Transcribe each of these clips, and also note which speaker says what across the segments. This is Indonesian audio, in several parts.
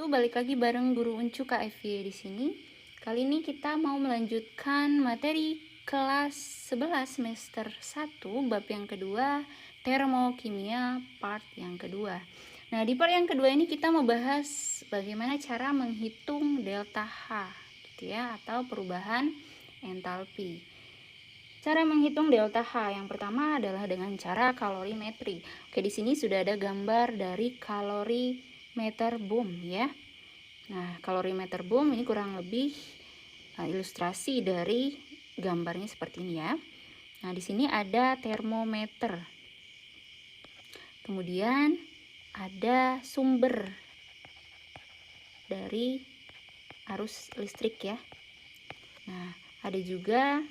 Speaker 1: Balik lagi bareng Guru Uncu KFY di sini. Kali ini kita mau melanjutkan materi kelas 11 semester 1 bab yang kedua, termokimia part yang kedua. Nah, di part yang kedua ini kita mau bahas bagaimana cara menghitung delta H gitu ya, atau perubahan entalpi. Cara menghitung delta H yang pertama adalah dengan cara kalorimetri. Oke, di sini sudah ada gambar dari kalorimeter boom ya. Nah, kalorimeter boom ini kurang lebih ilustrasi dari gambarnya seperti ini ya. Nah, di sini ada termometer. Kemudian ada sumber dari arus listrik ya. Nah, ada juga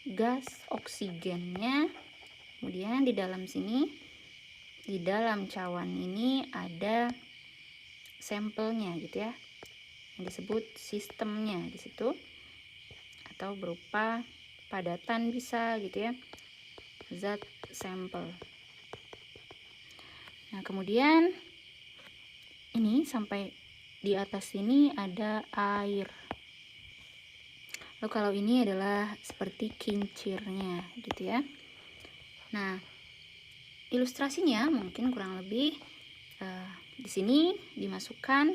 Speaker 1: gas oksigennya. Kemudian di dalam sini, di dalam cawan ini ada sampelnya gitu ya, yang disebut sistemnya di situ, atau berupa padatan bisa gitu ya, zat sampel. Nah, kemudian ini sampai di atas ini ada air. Lalu kalau ini adalah seperti kincirnya gitu ya. Nah, ilustrasinya mungkin kurang lebih di sini dimasukkan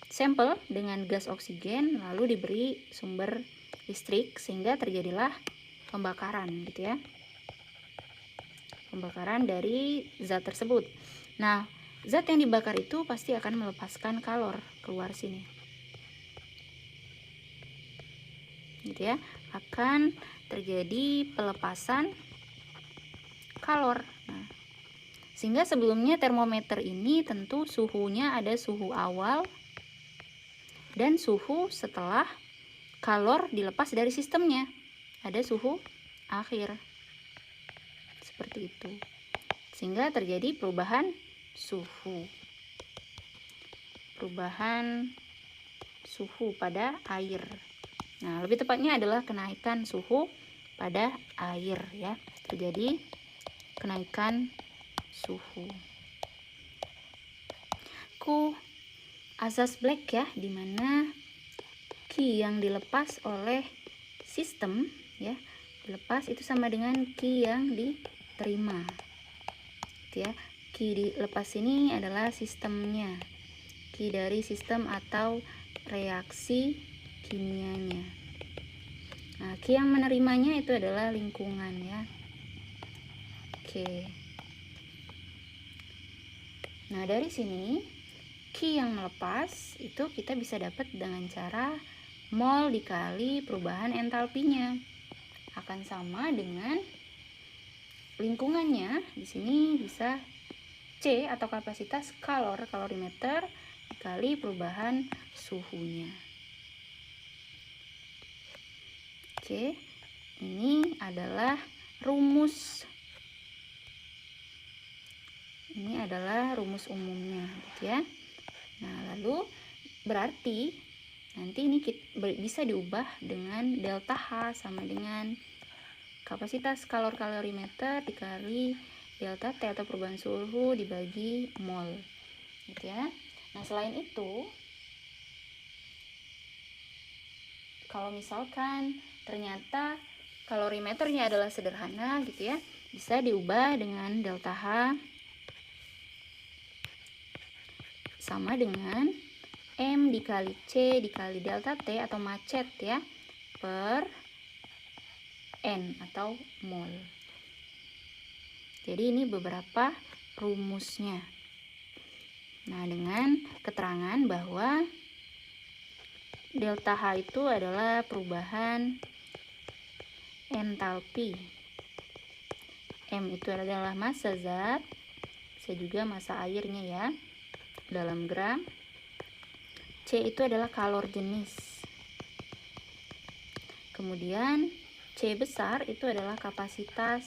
Speaker 1: sampel dengan gas oksigen, lalu diberi sumber listrik sehingga terjadilah pembakaran gitu ya. Pembakaran dari zat tersebut. Nah, zat yang dibakar itu pasti akan melepaskan kalor keluar sini. Gitu ya. Akan terjadi pelepasan kalor. Nah, sehingga sebelumnya termometer ini tentu suhunya ada suhu awal dan suhu setelah kalor dilepas dari sistemnya. Ada suhu akhir. Seperti itu. Sehingga terjadi perubahan suhu. Perubahan suhu pada air. Nah, lebih tepatnya adalah kenaikan suhu pada air ya. Terjadi kenaikan suhu. Asas Black ya, dimana Q yang dilepas oleh sistem ya, dilepas itu sama dengan Q yang diterima. Gitu ya. Q dilepas ini adalah sistemnya. Q dari sistem atau reaksi kimianya. Nah, Q yang menerimanya itu adalah lingkungan ya. Oke. Nah, dari sini Q yang melepas itu kita bisa dapat dengan cara mol dikali perubahan entalpinya akan sama dengan lingkungannya. Di sini bisa C atau kapasitas kalorimeter dikali perubahan suhunya. Oke, ini adalah rumus. Ini adalah rumus umumnya gitu ya. Nah, lalu berarti nanti ini bisa diubah dengan delta H sama dengan kapasitas kalorimeter dikali delta T atau perubahan suhu dibagi mol gitu ya. Nah, selain itu, kalau misalkan ternyata kalorimeternya adalah sederhana gitu ya, bisa diubah dengan delta H sama dengan M dikali C dikali delta T atau macet ya, per N atau mol. Jadi ini beberapa rumusnya. Nah, dengan keterangan bahwa delta H itu adalah perubahan entalpi. M itu adalah massa zat, bisa juga massa airnya ya, dalam gram. C itu adalah kalor jenis. Kemudian C besar itu adalah kapasitas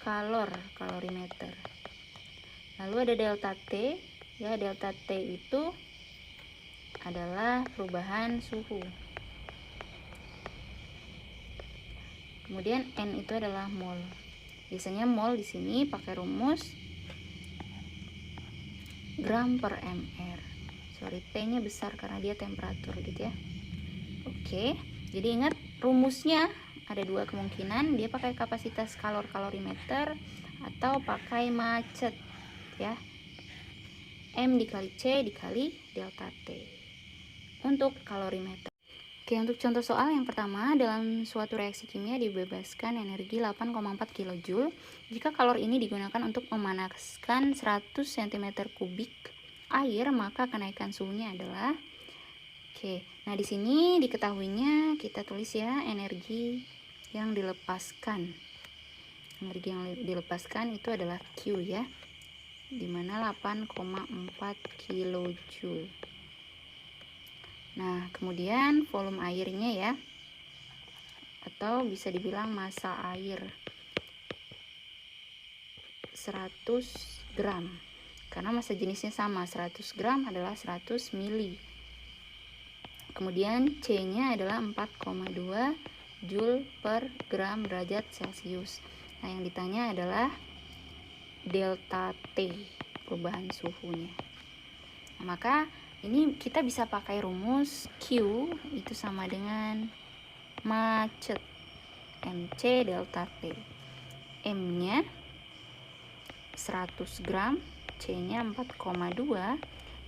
Speaker 1: kalorimeter. Lalu ada delta T ya, delta T itu adalah perubahan suhu. Kemudian N itu adalah mol. Biasanya mol di sini pakai rumus gram per mr. Sorry, P-nya besar karena dia temperatur gitu ya. Oke, jadi ingat rumusnya ada dua kemungkinan, dia pakai kapasitas kalorimeter atau pakai macet ya. M dikali C dikali delta T untuk kalorimeter. Oke, untuk contoh soal yang pertama, dalam suatu reaksi kimia dibebaskan energi 8,4 kJ jika kalori ini digunakan untuk memanaskan 100 cm3 air, maka kenaikan suhunya adalah. Oke, nah di sini diketahuinya kita tulis ya energi yang dilepaskan. Energi yang dilepaskan itu adalah Q ya, dimana 8,4 kJ. Nah, kemudian volume airnya ya, atau bisa dibilang massa air 100 gram. Karena massa jenisnya sama, 100 gram adalah 100 mili. Kemudian C-nya adalah 4,2 Joule per gram derajat Celcius. Nah, yang ditanya adalah delta T, perubahan suhunya. Nah, maka ini kita bisa pakai rumus Q itu sama dengan macet MC delta T. M-nya 100 gram, C-nya 4,2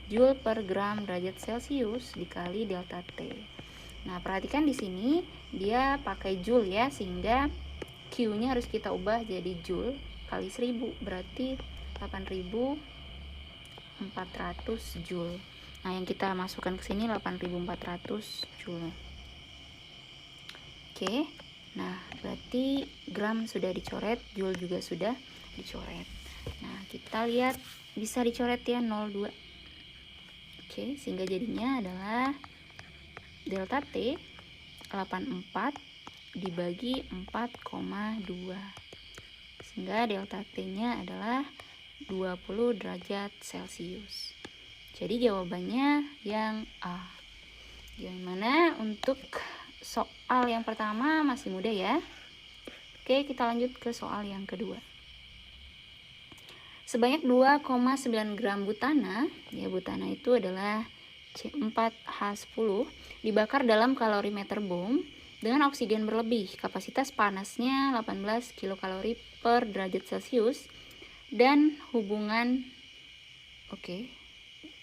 Speaker 1: Joule per gram derajat Celcius dikali delta T. Nah, perhatikan di sini dia pakai Joule ya, sehingga Q-nya harus kita ubah jadi Joule kali 1000, berarti 8400 Joule. Nah, yang kita masukkan ke sini 8400 Joule. Oke. Nah, berarti gram sudah dicoret, Joule juga sudah dicoret. Nah, kita lihat bisa dicoret ya 02. Oke, sehingga jadinya adalah delta T 84 dibagi 4,2. Sehingga delta T-nya adalah 20 derajat Celcius. Jadi jawabannya yang A. Yang mana untuk soal yang pertama masih mudah ya. Oke, kita lanjut ke soal yang kedua. Sebanyak 2,9 gram butana, ya butana itu adalah C4H10, dibakar dalam kalorimeter bom dengan oksigen berlebih. Kapasitas panasnya 18 kilokalori per derajat Celcius dan hubungan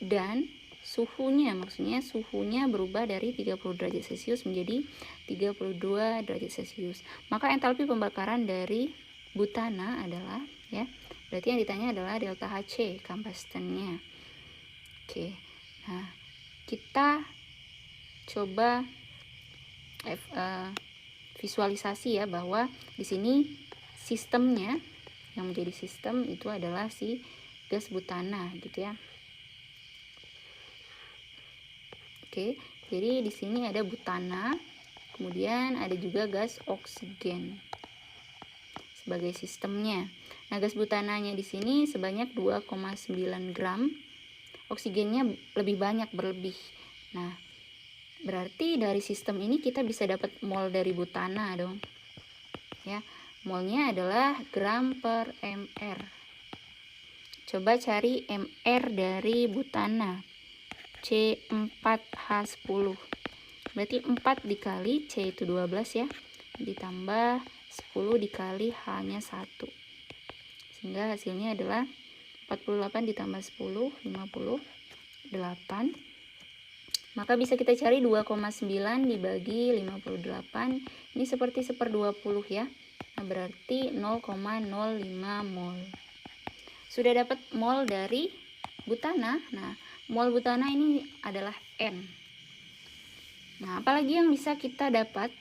Speaker 1: dan suhunya, maksudnya suhunya berubah dari 30 derajat Celcius menjadi 32 derajat Celcius. Maka entalpi pembakaran dari butana adalah ya, berarti yang ditanya adalah delta Hc, combustionnya. Oke. Nah, kita coba visualisasi ya, bahwa di sini sistemnya yang menjadi sistem itu adalah si gas butana gitu ya. Oke, jadi di sini ada butana, kemudian ada juga gas oksigen sebagai sistemnya. Nah, gas butananya di sini sebanyak 2,9 gram, oksigennya lebih banyak, berlebih. Nah, berarti dari sistem ini kita bisa dapat mol dari butana dong. Ya, molnya adalah gram per mr. Coba cari mr dari butana. C4H10. Berarti 4 dikali C itu 12 ya. Ditambah 10 dikali H-nya 1. Sehingga hasilnya adalah 48 ditambah 10, 58. Maka bisa kita cari 2,9 dibagi 58. Ini seperti 1/20 ya. Nah, berarti 0,05 mol. Sudah dapat mol dari butana. Nah, mol butana ini adalah N. Nah, apalagi yang bisa kita dapat?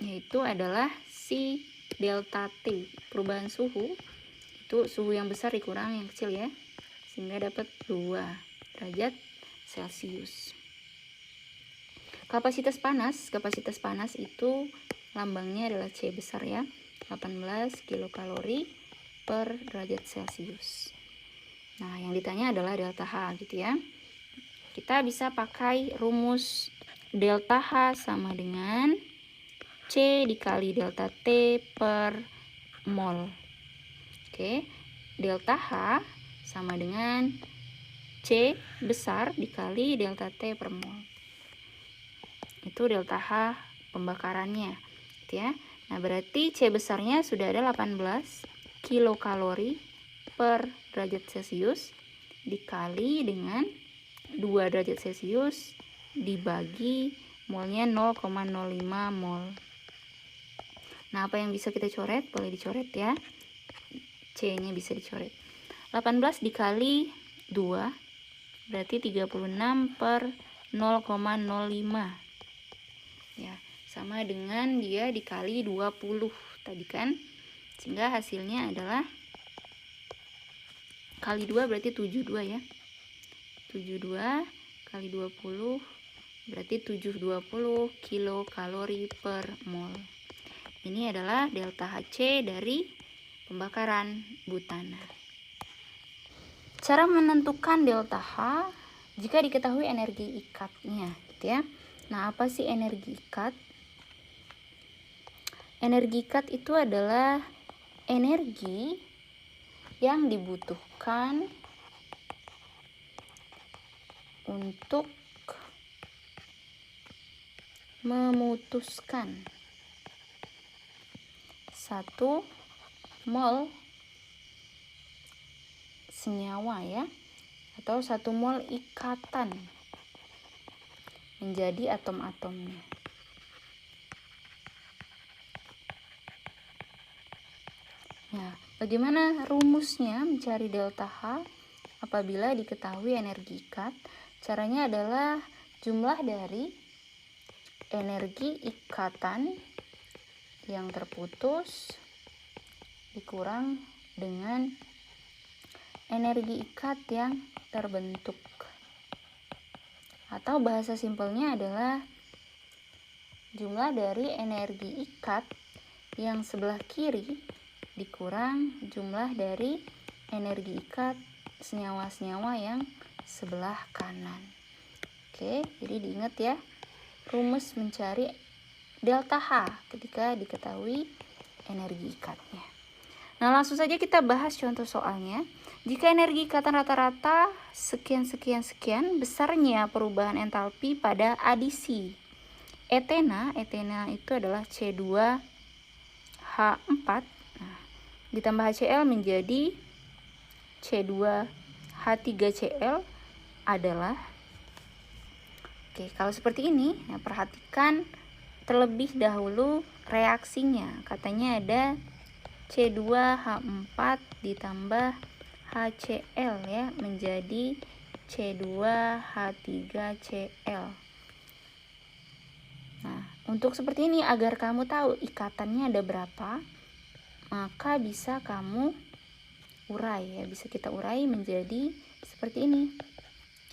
Speaker 1: Yaitu adalah si delta T, perubahan suhu. Itu suhu yang besar dikurang yang kecil ya. Sehingga dapat 2 derajat Celcius. Kapasitas panas itu lambangnya adalah C besar ya. 18 kilokalori per derajat Celcius. Nah, yang ditanya adalah delta H gitu ya. Kita bisa pakai rumus delta H sama dengan C dikali delta T per mol. Oke, delta H sama dengan C besar dikali delta T per mol. Itu delta H pembakarannya, gitu ya. Nah, berarti C besarnya sudah ada 18 kilokalori per derajat Celcius dikali dengan 2 derajat Celcius dibagi molnya 0,05 mol. Nah, apa yang bisa kita coret? Boleh dicoret ya. C-nya bisa dicoret. 18 dikali 2 berarti 36 per 0,05. Ya, sama dengan dia dikali 20 tadi kan. Sehingga hasilnya adalah kali 2 berarti 72 ya. 72 kali 20 berarti 720 kilokalori per mol. Ini adalah delta Hc dari pembakaran butana. Cara menentukan delta H jika diketahui energi ikatnya, gitu ya. Nah, apa sih energi ikat? Energi ikat itu adalah energi yang dibutuhkan untuk memutuskan 1 mol senyawa ya, atau 1 mol ikatan menjadi atom-atomnya. Nah, bagaimana rumusnya mencari delta H apabila diketahui energi ikat? Caranya adalah jumlah dari energi ikatan yang terputus dikurang dengan energi ikat yang terbentuk. Atau bahasa simpelnya adalah jumlah dari energi ikat yang sebelah kiri dikurang jumlah dari energi ikat senyawa-senyawa yang sebelah kanan. Oke, jadi diingat ya, rumus mencari delta H ketika diketahui energi ikatnya. Nah, langsung saja kita bahas contoh soalnya. Jika energi ikatan rata-rata sekian, besarnya perubahan entalpi pada adisi etena itu adalah C2H4, nah, ditambah HCl menjadi C2H3Cl adalah, oke, kalau seperti ini, ya perhatikan terlebih dahulu reaksinya. Katanya ada C2H4 ditambah HCl ya, menjadi C2H3Cl. Nah, untuk seperti ini agar kamu tahu ikatannya ada berapa, maka bisa kamu urai ya, bisa kita urai menjadi seperti ini.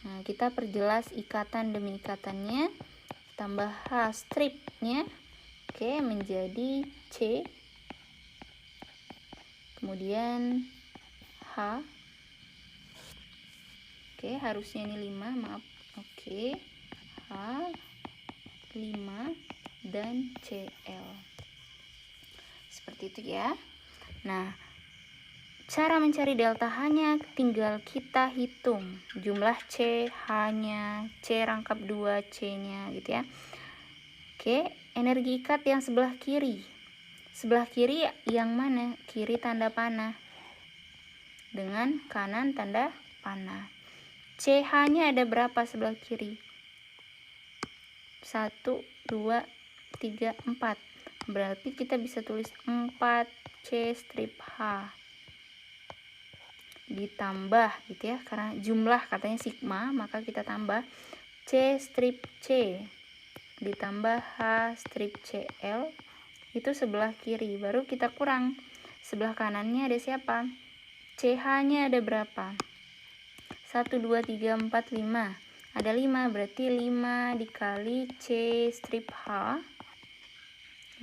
Speaker 1: Nah, kita perjelas ikatan demi ikatannya, tambah H stripnya, oke, menjadi C, kemudian H, oke, harusnya ini 5, maaf, oke, H 5 dan Cl, seperti itu ya. Nah, cara mencari delta H-nya tinggal kita hitung jumlah C, H-nya, C rangkap 2, C-nya gitu ya. Oke, energi ikat yang sebelah kiri. Sebelah kiri yang mana? Kiri tanda panah dengan kanan tanda panah. CH-nya ada berapa sebelah kiri? 1, 2, 3, 4. Berarti kita bisa tulis 4C strip H. Ditambah gitu ya, karena jumlah katanya sigma, maka kita tambah C strip C ditambah H strip Cl, itu sebelah kiri. Baru kita kurang sebelah kanannya ada siapa? CH-nya ada berapa? 1, 2, 3, 4, 5. Ada 5, berarti 5 dikali C strip H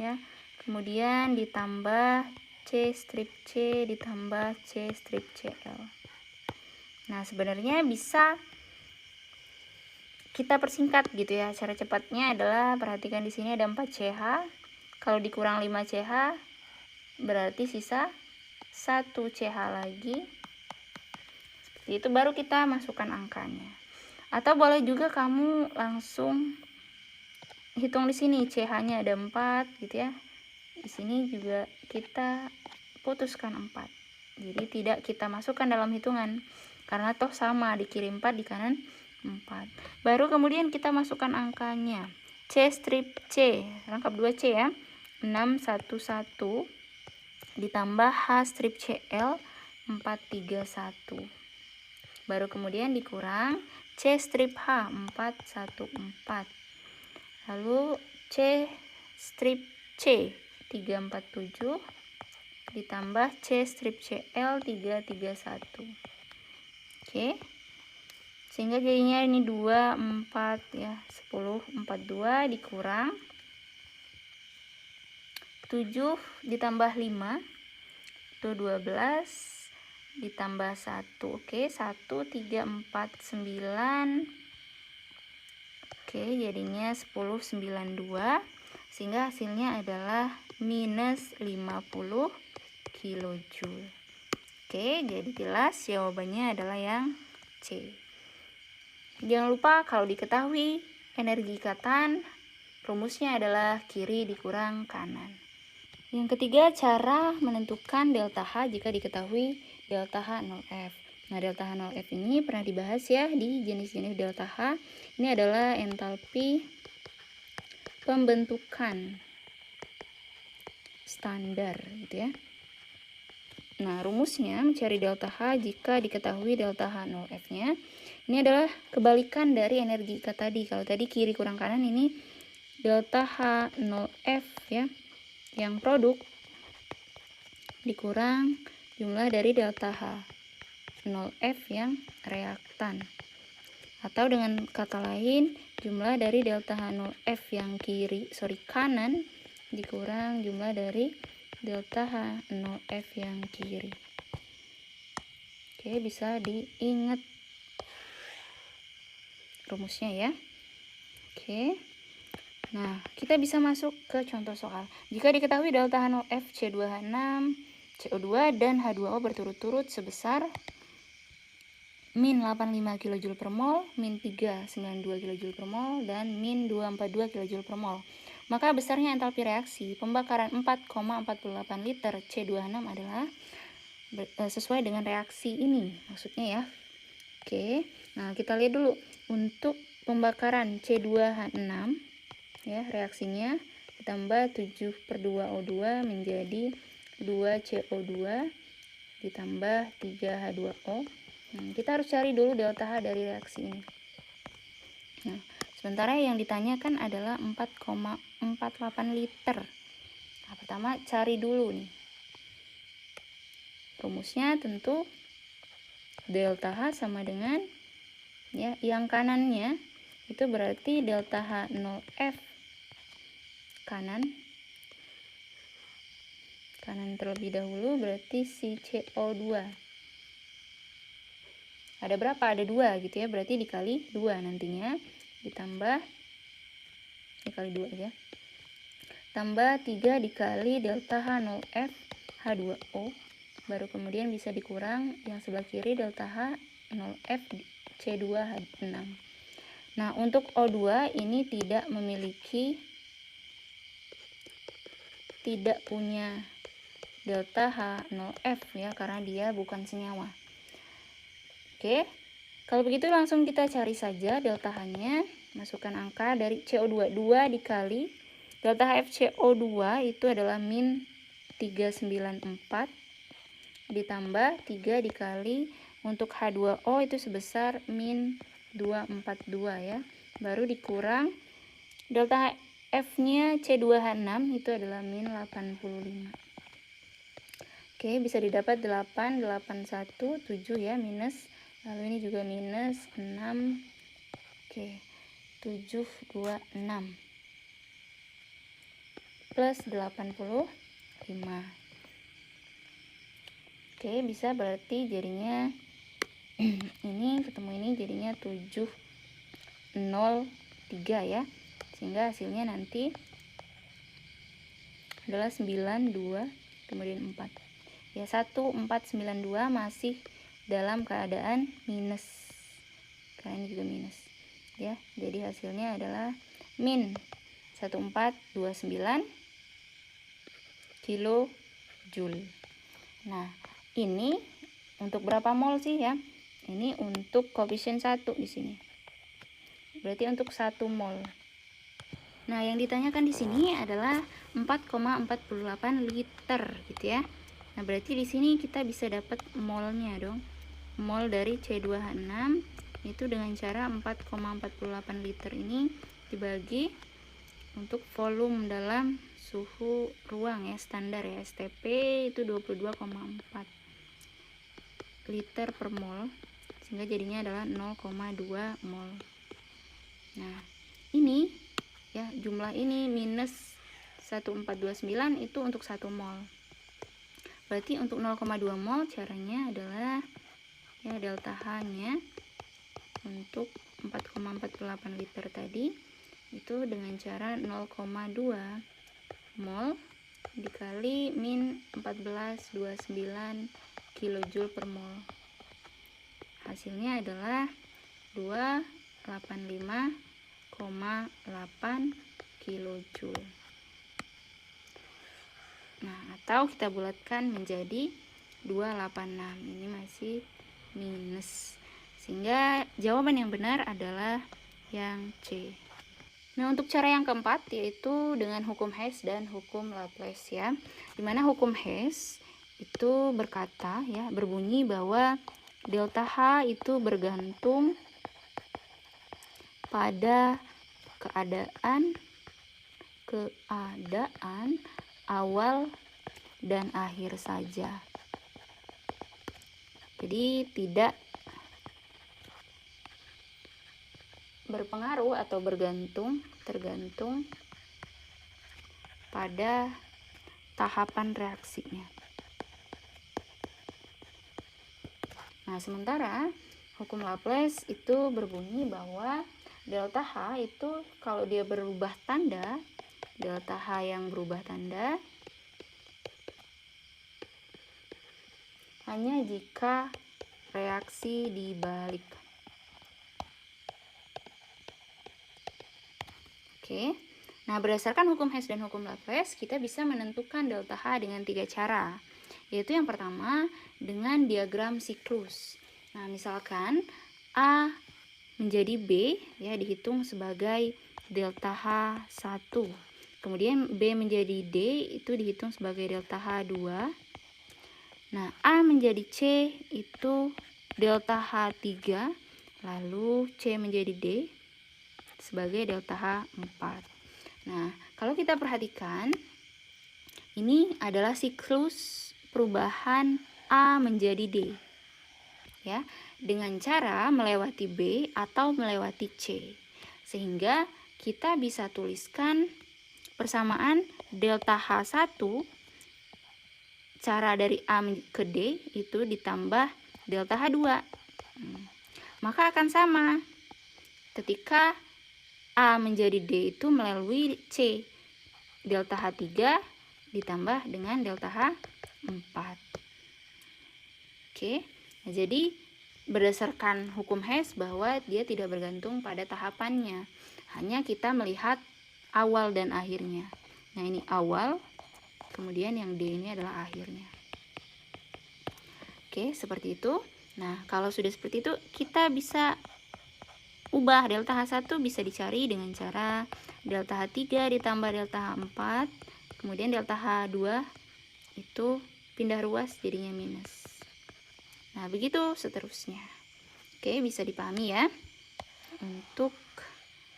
Speaker 1: ya. Kemudian ditambah C strip C ditambah C strip Cl. Nah, sebenarnya bisa kita persingkat gitu ya. Cara cepatnya adalah perhatikan di sini ada 4CH. Kalau dikurang 5CH berarti sisa 1CH lagi. Itu baru kita masukkan angkanya. Atau boleh juga kamu langsung hitung di sini, CH-nya ada 4 gitu ya. Di sini juga kita putuskan 4. Jadi tidak kita masukkan dalam hitungan karena toh sama, di kiri 4, di kanan 4. Baru kemudian kita masukkan angkanya. C strip C, rangkap 2C ya. 611 ditambah H strip CL 431. Baru kemudian dikurang C strip H 414. Lalu C strip C 347 ditambah C strip CL 331. Oke. Sehingga jadinya ini 2 4 ya, 10 42 dikurang 7 ditambah 5 itu 12 ditambah 1. Oke, 1 3 4 9. Oke, jadinya 10 92 sehingga hasilnya adalah minus 50 kilojoule. Oke, jadi jelas jawabannya adalah yang C. Jangan lupa kalau diketahui energi ikatan rumusnya adalah kiri dikurang kanan. Yang ketiga, cara menentukan delta H jika diketahui delta H 0F. Nah, delta H 0F ini pernah dibahas ya di jenis-jenis delta H. Ini adalah entalpi pembentukan standar gitu ya. Nah, rumusnya mencari delta H jika diketahui delta H 0F-nya. Ini adalah kebalikan dari energi ikat tadi. Kalau tadi kiri kurang kanan, ini delta H 0F ya, yang produk dikurang jumlah dari delta H 0F yang reaktan. Atau dengan kata lain, jumlah dari delta H 0F yang kanan dikurang jumlah dari delta H 0F yang kiri. Oke, bisa diingat rumusnya ya. Oke. Nah, kita bisa masuk ke contoh soal. Jika diketahui delta H0F, C2H6, CO2 dan H2O berturut-turut sebesar min 85 kJ per mol, min 392 kJ per mol, dan min 242 kJ per mol. Maka besarnya entalpi reaksi pembakaran 4,48 liter C2H6 adalah sesuai dengan reaksi ini, maksudnya ya. Oke, nah kita lihat dulu untuk pembakaran C2H6 ya, reaksinya ditambah 7/2O2 menjadi 2CO2 ditambah 3H2O. Nah, kita harus cari dulu delta H dari reaksi ini. Nah, sementara yang ditanyakan adalah 4,48 liter. Nah, pertama cari dulu nih. Rumusnya tentu delta H sama dengan ya, yang kanannya itu berarti delta H 0F kanan terlebih dahulu, berarti si CO2 ada berapa? Ada 2 gitu ya, berarti dikali 2 nantinya, ditambah dikali 2 aja, tambah 3 dikali delta H 0F H2O, baru kemudian bisa dikurang yang sebelah kiri delta H 0F C2H6. Nah, untuk O2 ini tidak punya delta H 0F ya, karena dia bukan senyawa. Oke, kalau begitu langsung kita cari saja delta H-nya. Masukkan angka dari CO2, 2 dikali delta HFCO2 itu adalah min 394 ditambah 3 dikali untuk H2O itu sebesar min 242 ya. Baru dikurang delta F-nya C2H6 itu adalah min 85. Oke, bisa didapat 8, 81, 7 ya, minus. Lalu ini juga minus 6. Oke, 7, 2, 6. Plus 85. Oke, bisa berarti jadinya ini ketemu ini jadinya 703 ya. Sehingga hasilnya nanti adalah 92 kemudian 4. Ya, 1492 masih dalam keadaan minus, karena ini juga minus ya. Jadi hasilnya adalah min 1429 kilojoule. Nah, ini untuk berapa mol sih ya? Ini untuk koefisien 1 di sini. Berarti untuk 1 mol. Nah, yang ditanyakan di sini adalah 4,48 liter gitu ya. Nah, berarti di sini kita bisa dapat molnya dong. Mol dari C2H6 itu dengan cara 4,48 liter ini dibagi untuk volume dalam suhu ruang ya, standar ya, STP itu 22,4 liter per mol, sehingga jadinya adalah 0,2 mol. Nah, ini ya, jumlah ini minus 1429 itu untuk 1 mol. Berarti untuk 0,2 mol caranya adalah ya, delta H-nya untuk 4,48 liter tadi itu dengan cara 0,2 mol dikali min 1429 kilojoule per mol. Hasilnya adalah 285,8 kilojoule. Nah, atau kita bulatkan menjadi 286. Ini masih minus. Sehingga jawaban yang benar adalah yang C. Nah, untuk cara yang keempat yaitu dengan hukum Hess dan hukum Laplace ya. Dimana hukum Hess itu berkata ya, berbunyi bahwa delta H itu bergantung pada keadaan awal dan akhir saja. Jadi tidak berpengaruh atau tergantung pada tahapan reaksinya. Nah, sementara hukum Laplace itu berbunyi bahwa delta H itu kalau dia berubah tanda, delta H yang berubah tanda hanya jika reaksi dibalik. Oke. Nah, berdasarkan hukum Hess dan hukum Laplace, kita bisa menentukan delta H dengan 3 cara. Yaitu yang pertama dengan diagram siklus. Nah, misalkan A menjadi B ya, dihitung sebagai delta H1. Kemudian B menjadi D itu dihitung sebagai delta H2. Nah, A menjadi C itu delta H3, lalu C menjadi D sebagai delta H4. Nah, kalau kita perhatikan, ini adalah siklus perubahan A menjadi D. Ya, dengan cara melewati B atau melewati C. Sehingga kita bisa tuliskan persamaan delta H1 cara dari A ke D itu ditambah delta H2. Maka akan sama ketika A menjadi D itu melalui C. Delta H3 ditambah dengan delta H4. Oke. Nah, jadi berdasarkan hukum Hess bahwa dia tidak bergantung pada tahapannya. Hanya kita melihat awal dan akhirnya. Nah, ini awal, kemudian yang D ini adalah akhirnya. Oke, seperti itu. Nah, kalau sudah seperti itu, kita bisa ubah delta H1 bisa dicari dengan cara delta H3 ditambah delta H4, kemudian delta H2 itu pindah ruas jadinya minus. Nah, begitu seterusnya. Oke, bisa dipahami ya untuk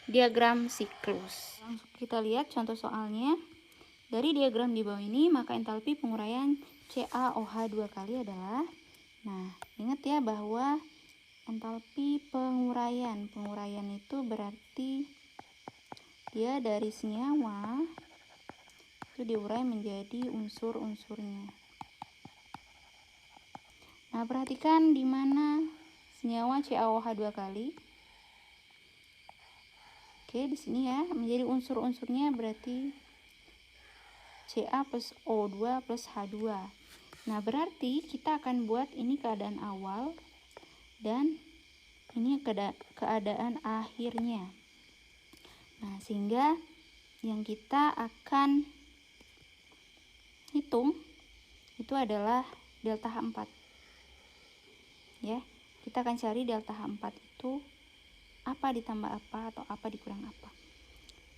Speaker 1: diagram siklus. Langsung kita lihat contoh soalnya. Dari diagram di bawah ini, maka entalpi penguraian CaOH 2 kali adalah, nah, ingat ya bahwa entalpi penguraian itu berarti dia dari senyawa itu diurai menjadi unsur-unsurnya. Nah, perhatikan di mana senyawa CaOH 2 kali. Oke, di sini ya, menjadi unsur-unsurnya berarti Ca plus O2 plus H2. Nah, berarti kita akan buat ini keadaan awal dan ini keadaan akhirnya. Nah, sehingga yang kita akan hitung itu adalah delta H4. Ya, kita akan cari delta H4 itu apa ditambah apa atau apa dikurang apa.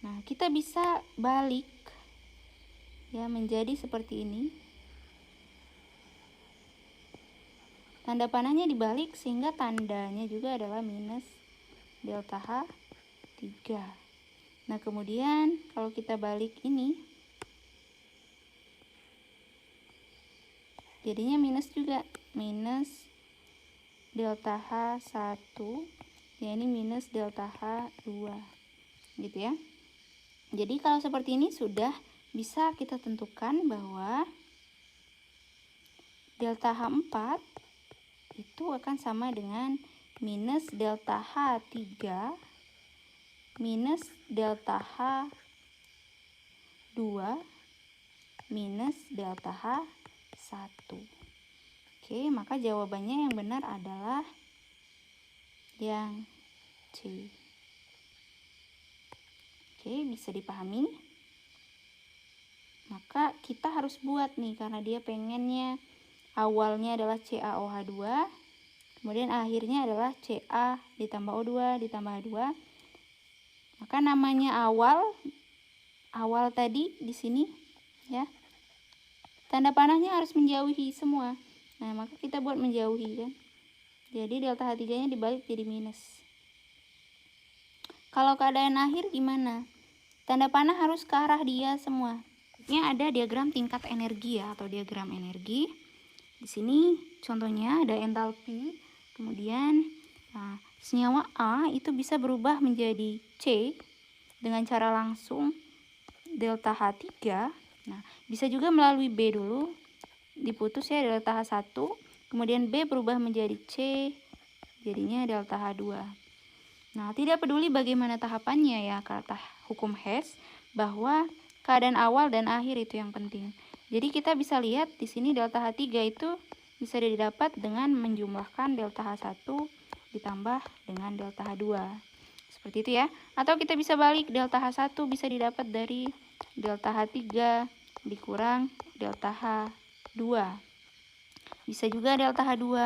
Speaker 1: Nah, kita bisa balik ya menjadi seperti ini. Tanda panahnya dibalik sehingga tandanya juga adalah minus delta H3. Nah, kemudian kalau kita balik ini jadinya minus juga, minus delta H1 ya, ini minus delta H2 gitu ya. Jadi kalau seperti ini sudah bisa kita tentukan bahwa delta H4 itu akan sama dengan minus delta H3 minus delta H2 minus delta H1. Oke, maka jawabannya yang benar adalah yang C. Oke, bisa dipahami? Maka kita harus buat nih, karena dia pengennya awalnya adalah CaOH2, kemudian akhirnya adalah Ca ditambah O2 ditambah H2. Maka namanya awal tadi di sini ya. Tanda panahnya harus menjauhi semua. Nah, maka kita buat menjauhi kan. Jadi delta H3-nya dibalik jadi minus. Kalau keadaan akhir gimana? Tanda panah harus ke arah dia semua. Ini ada diagram tingkat energi ya, atau diagram energi. Di sini contohnya ada entalpi, kemudian senyawa A itu bisa berubah menjadi C dengan cara langsung delta H3. Nah, bisa juga melalui B dulu, diputus ya delta H1, kemudian B berubah menjadi C, jadinya delta H2. Nah, tidak peduli bagaimana tahapannya ya, kata hukum Hess, bahwa keadaan awal dan akhir itu yang penting. Jadi kita bisa lihat di sini delta H3 itu bisa didapat dengan menjumlahkan delta H1 ditambah dengan delta H2. Seperti itu ya. Atau kita bisa balik, delta H1 bisa didapat dari delta H3 dikurang delta H2. Bisa juga delta H2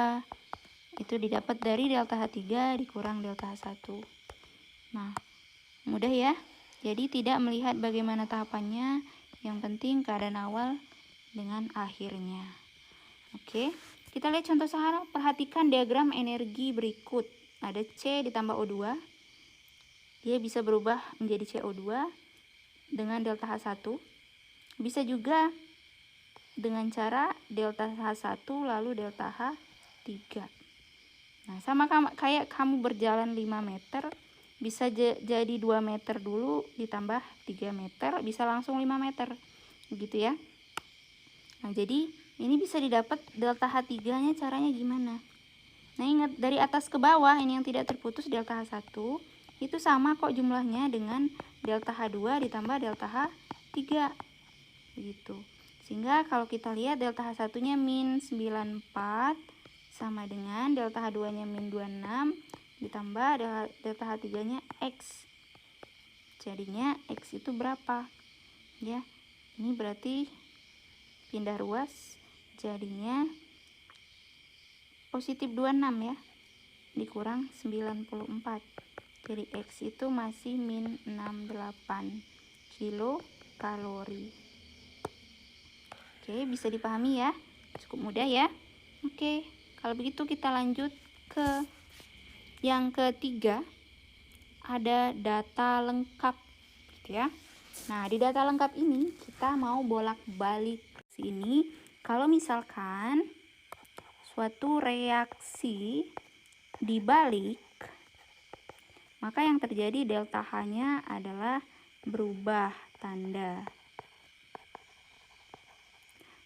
Speaker 1: itu didapat dari delta H3 dikurang delta H1. Nah, mudah ya. Jadi tidak melihat bagaimana tahapannya, yang penting keadaan awal dengan akhirnya. Oke, kita lihat contoh sehari. Perhatikan diagram energi berikut. Ada C ditambah O2. Dia bisa berubah menjadi CO2 dengan delta H1. Bisa juga dengan cara delta H1 lalu delta H3. Nah, sama kayak kamu berjalan 5 meter, bisa jadi 2 meter dulu ditambah 3 meter, bisa langsung 5 meter. Begitu ya. Nah, jadi ini bisa didapat delta H3-nya caranya gimana? Nah, ingat dari atas ke bawah ini yang tidak terputus delta H1 itu sama kok jumlahnya dengan delta H2 ditambah delta H3. Begitu. Sehingga kalau kita lihat delta H1-nya min 94 sama dengan delta H2-nya min 26 ditambah delta H3-nya X. Jadinya X itu berapa? Ya, ini berarti pindah ruas, jadinya positif 26 ya, dikurang 94. Jadi X itu masih min 68 kilokalori. Oke, bisa dipahami ya? Cukup mudah ya? Oke, kalau begitu kita lanjut ke yang ketiga. Ada data lengkap gitu ya. Nah, di data lengkap ini kita mau bolak-balik sini. Kalau misalkan suatu reaksi dibalik, maka yang terjadi delta H-nya adalah berubah tanda.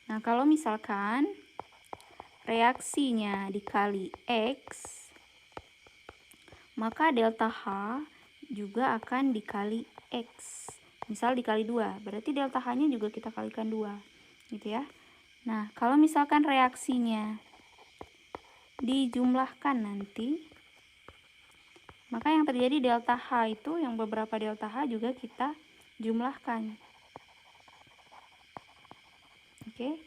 Speaker 1: Nah, kalau misalkan reaksinya dikali X, maka delta H juga akan dikali X. Misal dikali 2, berarti delta H-nya juga kita kalikan 2. Gitu ya. Nah, kalau misalkan reaksinya dijumlahkan nanti, maka yang terjadi delta H itu, yang beberapa delta H juga kita jumlahkan. Oke,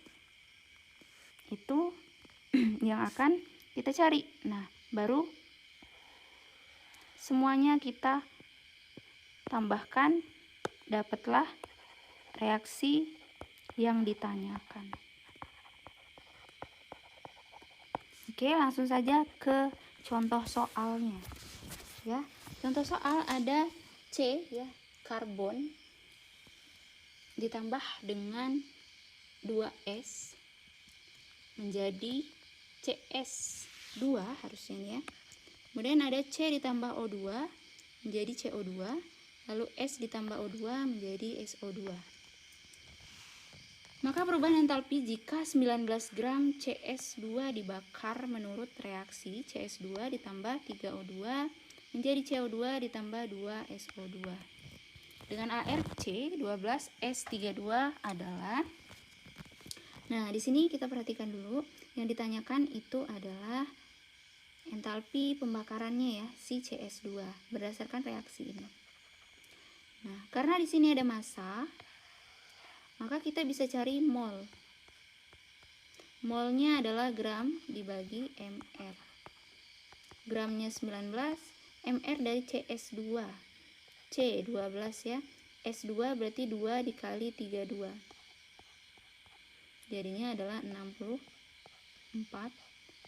Speaker 1: itu yang akan kita cari. Nah, baru semuanya kita tambahkan, dapatlah reaksi yang ditanyakan. Oke, langsung saja ke contoh soalnya. Ya, contoh soal ada C, ya, karbon ditambah dengan 2S menjadi CS2 harusnya ya. Kemudian ada C ditambah O2 menjadi CO2, lalu S ditambah O2 menjadi SO2. Maka perubahan entalpi jika 19 gram CS2 dibakar menurut reaksi CS2 ditambah 3O2 menjadi CO2 ditambah 2SO2. Dengan ARC 12S32 adalah, nah di sini kita perhatikan dulu, yang ditanyakan itu adalah entalpi pembakarannya ya, si CS2 berdasarkan reaksi ini. Nah, karena di sini ada massa, maka kita bisa cari mol. Molnya adalah gram dibagi mr. Gramnya 19, mr dari CS2. C 12 ya. S2 berarti 2 dikali 32. Jadinya adalah 64,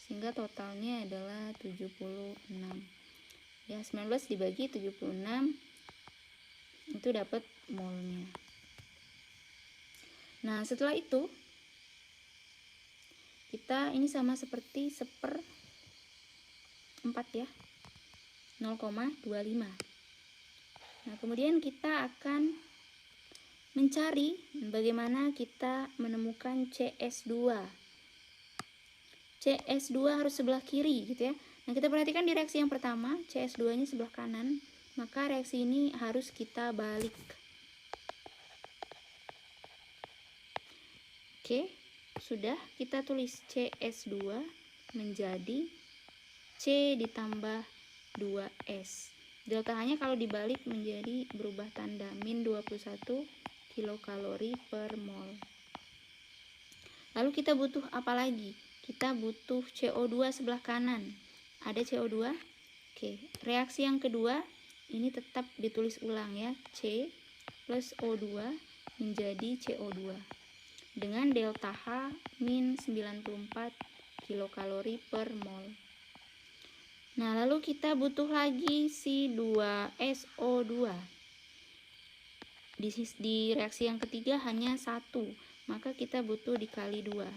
Speaker 1: sehingga totalnya adalah 76. Ya, 19 dibagi 76 itu dapat molnya. Nah, setelah itu kita ini sama seperti 1/4 ya, 0,25. Nah, kemudian kita akan mencari bagaimana kita menemukan CS2. CS2 harus sebelah kiri gitu ya. Nah, kita perhatikan di reaksi yang pertama, CS2 nya sebelah kanan, maka reaksi ini harus kita balik. Oke, sudah kita tulis CS2 menjadi C ditambah 2S. Delta H-nya kalau dibalik menjadi berubah tanda, min 21 kilokalori per mol. Lalu kita butuh apa lagi? Kita butuh CO2 sebelah kanan. Ada CO2? Oke, reaksi yang kedua ini tetap ditulis ulang ya, C plus O2 menjadi CO2 dengan delta H min 94 kilokalori per mol. Nah, lalu kita butuh lagi si 2SO2. Di reaksi yang ketiga hanya 1, maka kita butuh dikali 2.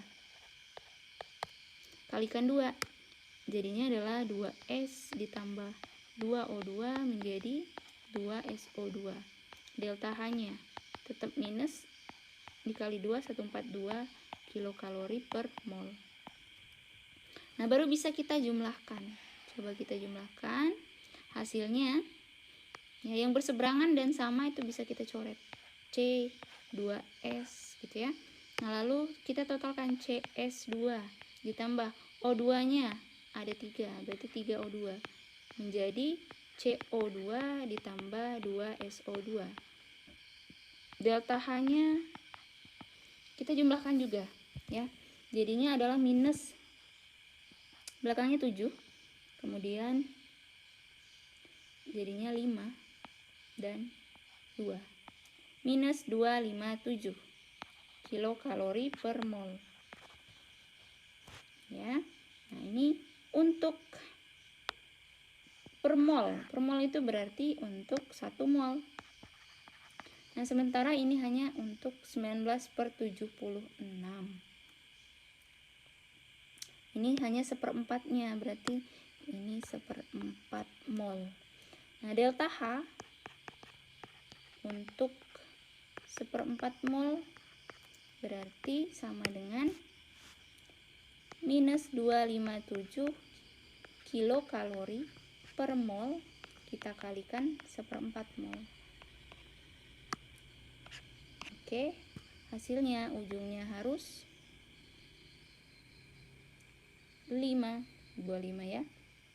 Speaker 1: Kalikan 2, jadinya adalah 2S ditambah 2O2 menjadi 2SO2. Delta H-nya tetap minus, dikali 2, 142 kilokalori per mol. Nah, baru bisa kita jumlahkan. Coba kita jumlahkan hasilnya. Ya, yang berseberangan dan sama itu bisa kita coret. C, 2S gitu ya. Nah, lalu kita totalkan CS2 ditambah O2-nya ada 3, berarti 3O2 menjadi CO2 ditambah 2SO2. Delta H-nya kita jumlahkan juga ya. Jadinya adalah minus, belakangnya 7, kemudian jadinya 5 dan 2. Minus 257 kilokalori per mol. Ya. Nah, ini untuk per mol. Per mol itu berarti untuk 1 mol. Nah, sementara ini hanya untuk 19/76. Ini hanya 1/4-nya, berarti ini 1/4 mol. Nah, delta H untuk 1/4 mol berarti sama dengan minus 257 kilokalori per mol, kita kalikan 1/4 mol. Oke, hasilnya ujungnya harus di bawah 5 ya.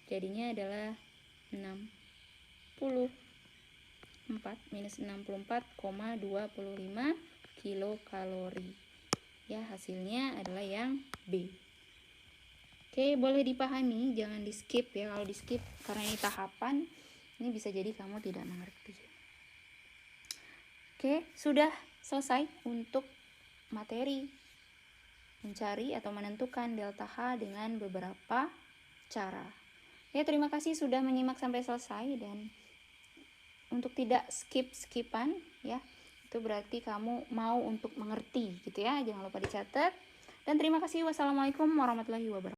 Speaker 1: Jadinya adalah 64 kilokalori. Ya, hasilnya adalah yang B. Oke, boleh dipahami, jangan di skip ya. Kalau di skip karena ini tahapan, ini bisa jadi kamu tidak mengerti. Oke, sudah selesai untuk materi mencari atau menentukan delta H dengan beberapa cara. Ya, terima kasih sudah menyimak sampai selesai, dan untuk tidak skip-skipan ya, itu berarti kamu mau untuk mengerti gitu ya. Jangan lupa dicatat. Dan terima kasih. Wassalamualaikum warahmatullahi wabarakatuh.